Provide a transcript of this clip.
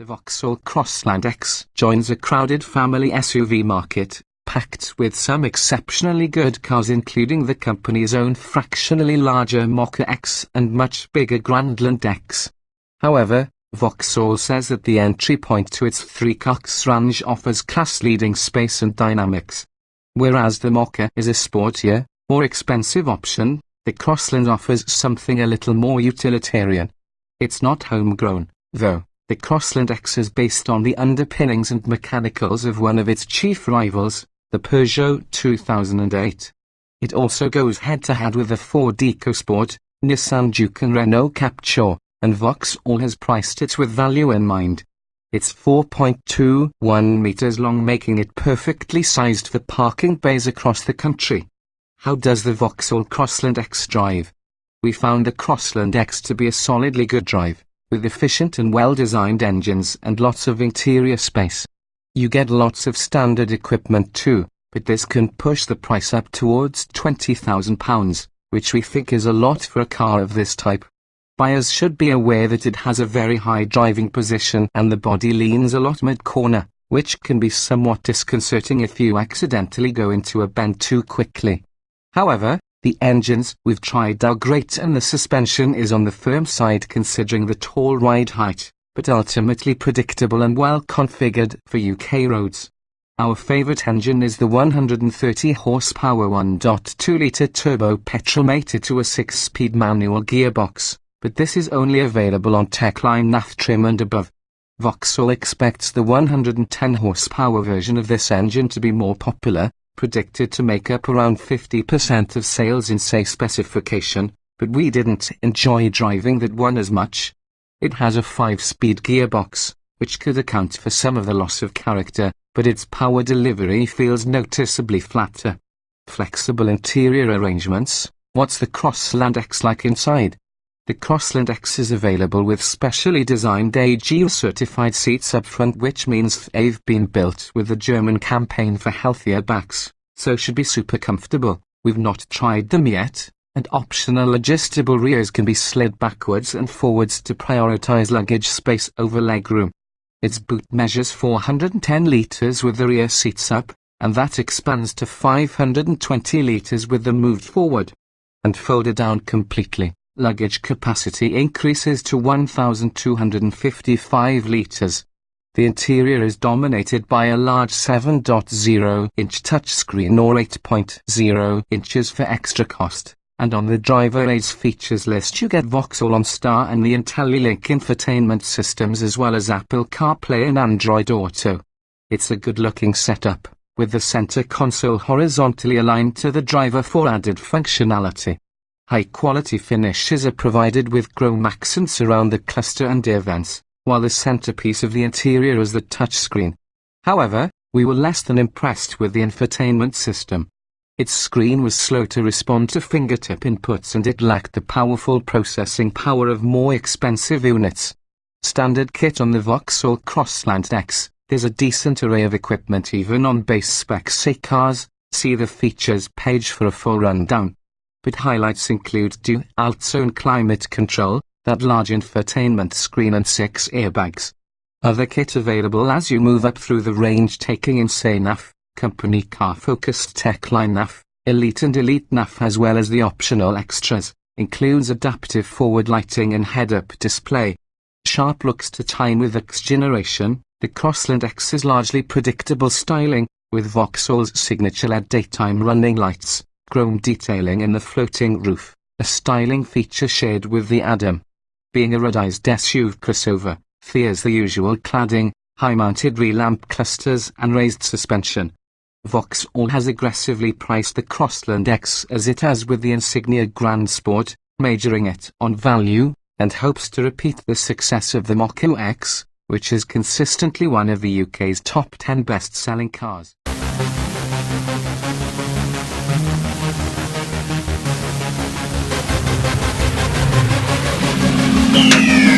The Vauxhall Crossland X joins a crowded family SUV market, packed with some exceptionally good cars including the company's own fractionally larger Mokka X and much bigger Grandland X. However, Vauxhall says that the entry point to its three-cox range offers class-leading space and dynamics. Whereas the Mokka is a sportier, more expensive option, the Crossland offers something a little more utilitarian. It's not homegrown, though. The Crossland X is based on the underpinnings and mechanicals of one of its chief rivals, the Peugeot 2008. It also goes head-to-head with the Ford EcoSport, Nissan Juke and Renault Captur, and Vauxhall has priced it with value in mind. It's 4.21 meters long, making it perfectly sized for parking bays across the country. How does the Vauxhall Crossland X drive? We found the Crossland X to be a solidly good drive, with efficient and well-designed engines and lots of interior space. You get lots of standard equipment too, but this can push the price up towards £20,000, which we think is a lot for a car of this type. Buyers should be aware that it has a very high driving position and the body leans a lot mid-corner, which can be somewhat disconcerting if you accidentally go into a bend too quickly. However, the engines we've tried are great and the suspension is on the firm side considering the tall ride height, but ultimately predictable and well configured for UK roads. Our favourite engine is the 130 horsepower 1.2-litre turbo petrol mated to a 6-speed manual gearbox, but this is only available on Techline NAF trim and above. Vauxhall expects the 110 horsepower version of this engine to be more popular, predicted to make up around 50% of sales in say specification, but we didn't enjoy driving that one as much. It has a 5-speed gearbox, which could account for some of the loss of character, but its power delivery feels noticeably flatter. Flexible interior arrangements. What's the Crossland X like inside? The Crossland X is available with specially designed AG-certified seats up front, which means they've been built with the German campaign for healthier backs, so should be super comfortable. We've not tried them yet, and optional adjustable rears can be slid backwards and forwards to prioritize luggage space over legroom. Its boot measures 410 litres with the rear seats up, and that expands to 520 litres with them moved forward and folded down completely. Luggage capacity increases to 1,255 litres. The interior is dominated by a large 7.0-inch touchscreen or 8.0 inches for extra cost, and on the driver aids features list you get Vauxhall OnStar and the IntelliLink infotainment systems as well as Apple CarPlay and Android Auto. It's a good-looking setup, with the center console horizontally aligned to the driver for added functionality. High-quality finishes are provided with chrome accents around the cluster and ear vents, while the centerpiece of the interior is the touchscreen. However, we were less than impressed with the infotainment system. Its screen was slow to respond to fingertip inputs and it lacked the powerful processing power of more expensive units. Standard kit on the Vauxhall Crossland X. There's a decent array of equipment even on base spec C cars. See the features page for a full rundown. But highlights include dual-zone climate control, that large infotainment screen and 6 airbags. Other kit available as you move up through the range taking in say NAF, company car-focused Techline NAF, Elite and Elite NAF as well as the optional extras, includes adaptive forward lighting and head-up display. Sharp looks to time with X generation, the Crossland X is largely predictable styling, with Vauxhall's signature LED daytime running lights. Chrome detailing in the floating roof, a styling feature shared with the Adam. Being a ruggedized SUV crossover, fears the usual cladding, high-mounted rear-lamp clusters and raised suspension. Vauxhall has aggressively priced the Crossland X as it has with the Insignia Grand Sport, majoring it on value, and hopes to repeat the success of the Mokka X, which is consistently one of the UK's top 10 best-selling cars. Yeah.